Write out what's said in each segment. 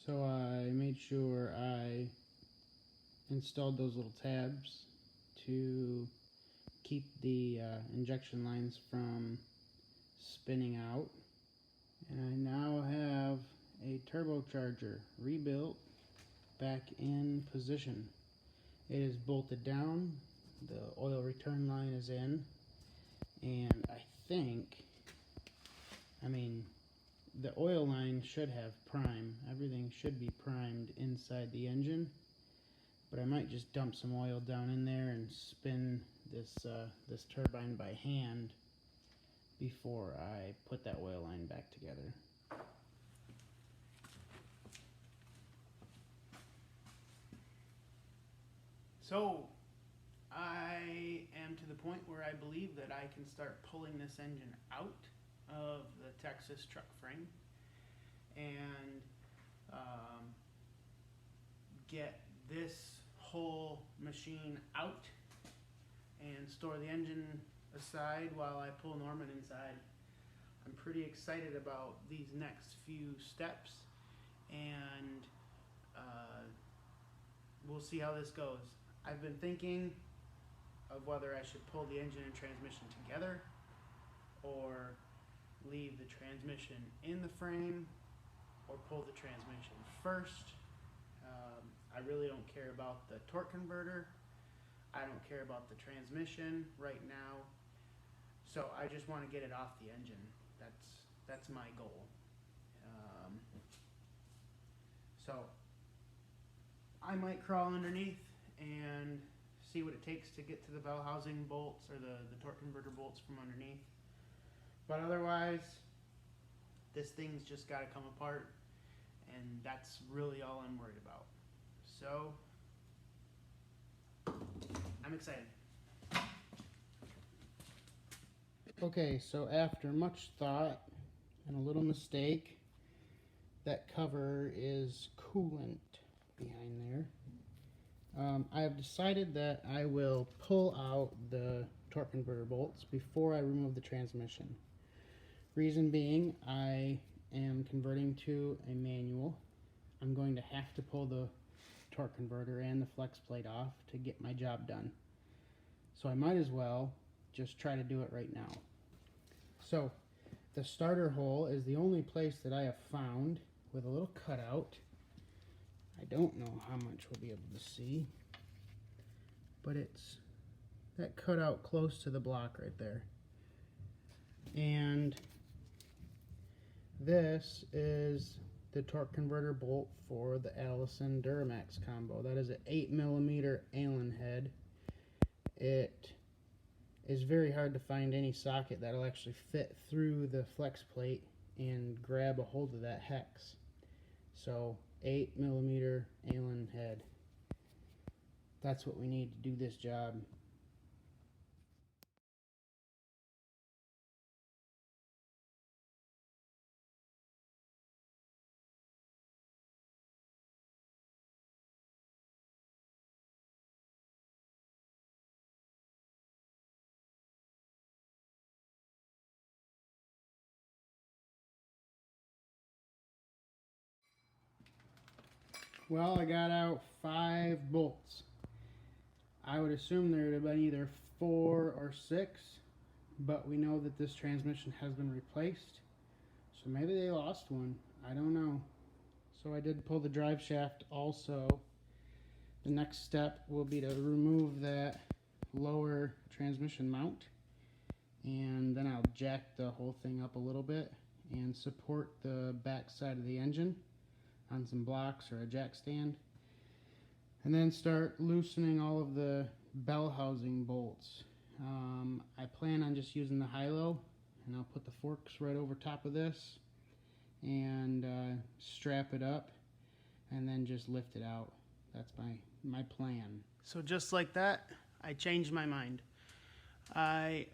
So I made sure I installed those little tabs to keep the injection lines from spinning out. And I now have a turbocharger rebuilt back in position. It is bolted down, the oil return line is in, and the oil line should have prime. Everything should be primed inside the engine, but I might just dump some oil down in there and spin this turbine by hand before I put that oil line back together. So I am to the point where I believe that I can start pulling this engine out of the Texas truck frame and get this whole machine out and store the engine aside while I pull Norman inside. I'm pretty excited about these next few steps, and we'll see how this goes. I've been thinking of whether I should pull the engine and transmission together or leave the transmission in the frame or pull the transmission first. I really don't care about the torque converter. I don't care about the transmission right now. So I just want to get it off the engine. That's my goal. So I might crawl underneath and see what it takes to get to the bell housing bolts or the torque converter bolts from underneath. But otherwise, this thing's just got to come apart, and that's really all I'm worried about. So I'm excited. Okay, so after much thought and a little mistake, that cover is coolant behind there. I have decided that I will pull out the torque converter bolts before I remove the transmission. Reason being, I am converting to a manual. I'm going to have to pull the torque converter and the flex plate off to get my job done. So I might as well just try to do it right now. So the starter hole is the only place that I have found with a little cutout. I don't know how much we'll be able to see, but it's that cutout close to the block right there. And this is the torque converter bolt for the Allison Duramax combo. That is an 8mm Allen head. It is very hard to find any socket that'll actually fit through the flex plate and grab a hold of that hex. So 8mm Allen head. That's what we need to do this job. Well, I got out 5 bolts. I would assume there would have been either 4 or 6, but we know that this transmission has been replaced, so maybe they lost one. I don't know. So I did pull the drive shaft also. The next step will be to remove that lower transmission mount, and then I'll jack the whole thing up a little bit and support the back side of the engine on some blocks or a jack stand, and then start loosening all of the bell housing bolts. I plan on just using the high-low, and I'll put the forks right over top of this and strap it up and then just lift it out. That's my plan. So just like that, I changed my mind. I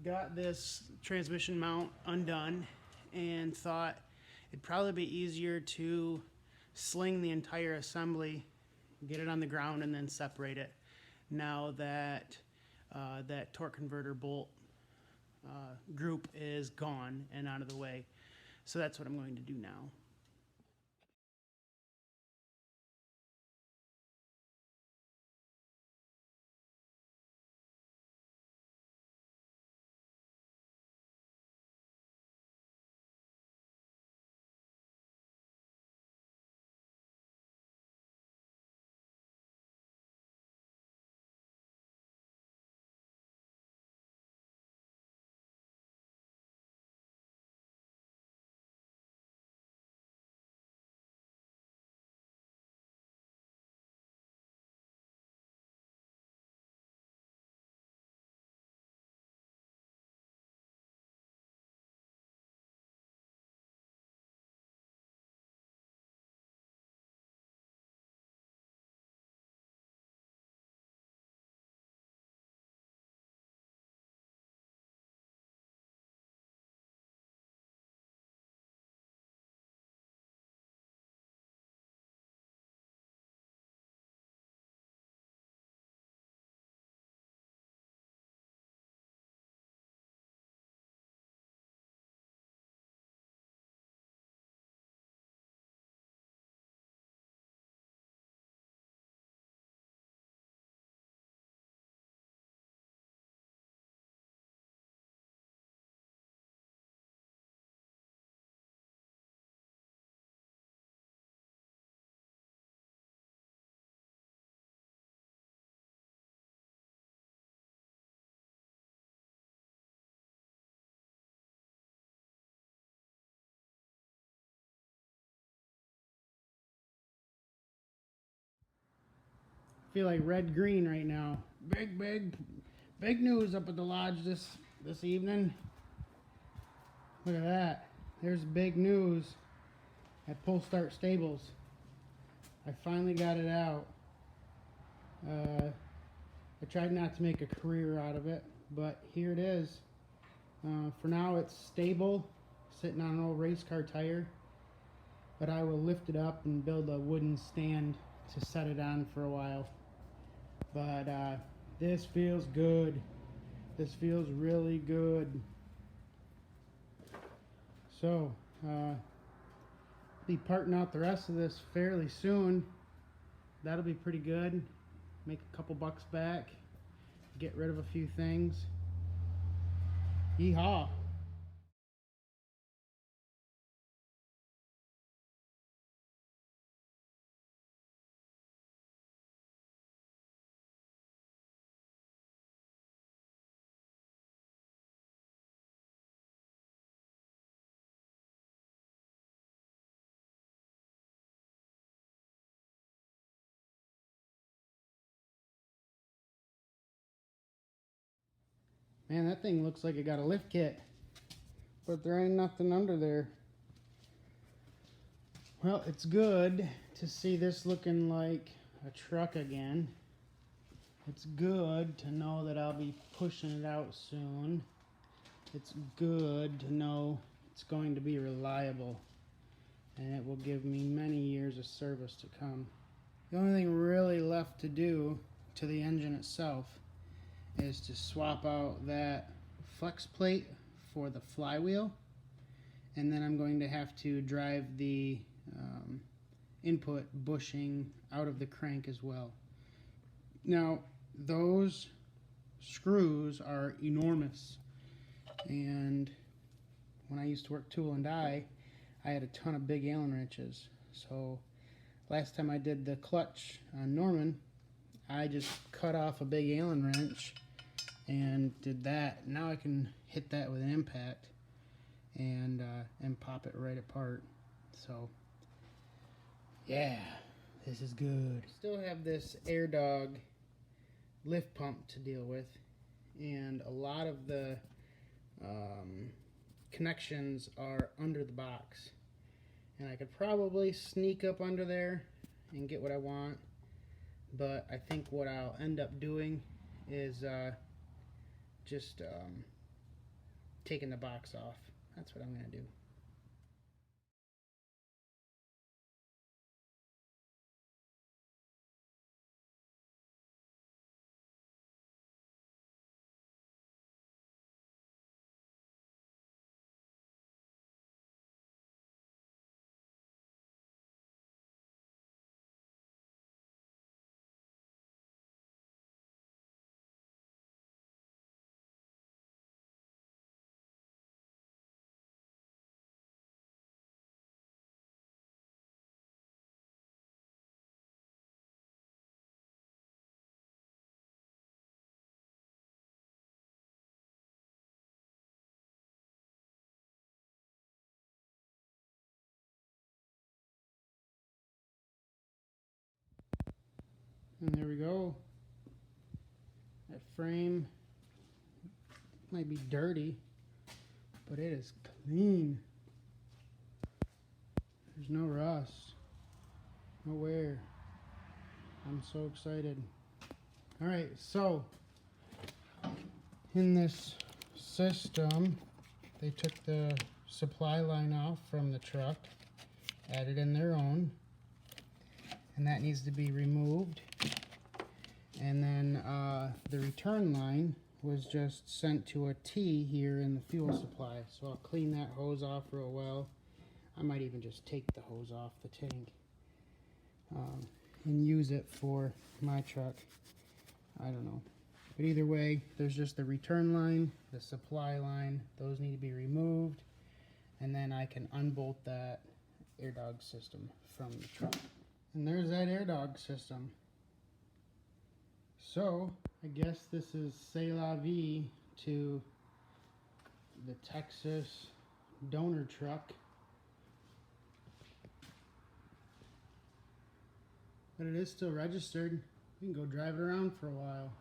got this transmission mount undone and thought it'd probably be easier to sling the entire assembly, get it on the ground, and then separate it now that that torque converter bolt group is gone and out of the way. So that's what I'm going to do now. feel like red green right now. Big news up at the lodge this evening. Look at that. There's big news at Pull Start Stables. I finally got it out. I tried not to make a career out of it, but here it is. For now it's stable, sitting on an old race car tire, but I will lift it up and build a wooden stand to set it on for a while. But this feels good. This feels really good. So, be parting out the rest of this fairly soon. That'll be pretty good. Make a couple bucks back. Get rid of a few things. Yeehaw. Man, that thing looks like it got a lift kit, but there ain't nothing under there. Well, it's good to see this looking like a truck again. It's good to know that I'll be pushing it out soon. It's good to know it's going to be reliable, and it will give me many years of service to come. The only thing really left to do to the engine itself is to swap out that flex plate for the flywheel, and then I'm going to have to drive the input bushing out of the crank as well. Now those screws are enormous, and when I used to work tool and die, I had a ton of big Allen wrenches. So last time I did the clutch on Norman, I just cut off a big Allen wrench and did that. Now I can hit that with an impact and pop it right apart. So yeah, this is good. Still have this AirDog lift pump to deal with, and a lot of the connections are under the box, and I could probably sneak up under there and get what I want, but I think what I'll end up doing is just taking the box off. That's what I'm going to do. And there we go. That frame might be dirty, but it is clean. There's no rust, no wear. I'm so excited. Alright, so in this system, they took the supply line off from the truck, added in their own, and that needs to be removed. And then the return line was just sent to a T here in the fuel supply. So I'll clean that hose off real well. I might even just take the hose off the tank and use it for my truck. I don't know. But either way, there's just the return line, the supply line. Those need to be removed. And then I can unbolt that AirDog system from the truck. And there's that AirDog system. So, I guess this is c'est la vie to the Texas donor truck. But it is still registered. We can go drive it around for a while.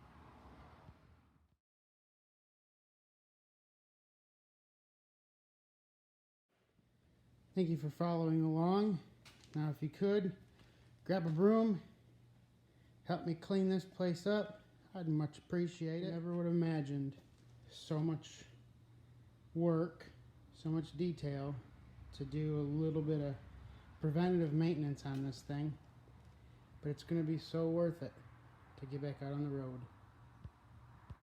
Thank you for following along. Now if you could, grab a broom, help me clean this place up. I'd much appreciate it. I never would have imagined so much work, so much detail to do a little bit of preventative maintenance on this thing. But it's going to be so worth it to get back out on the road.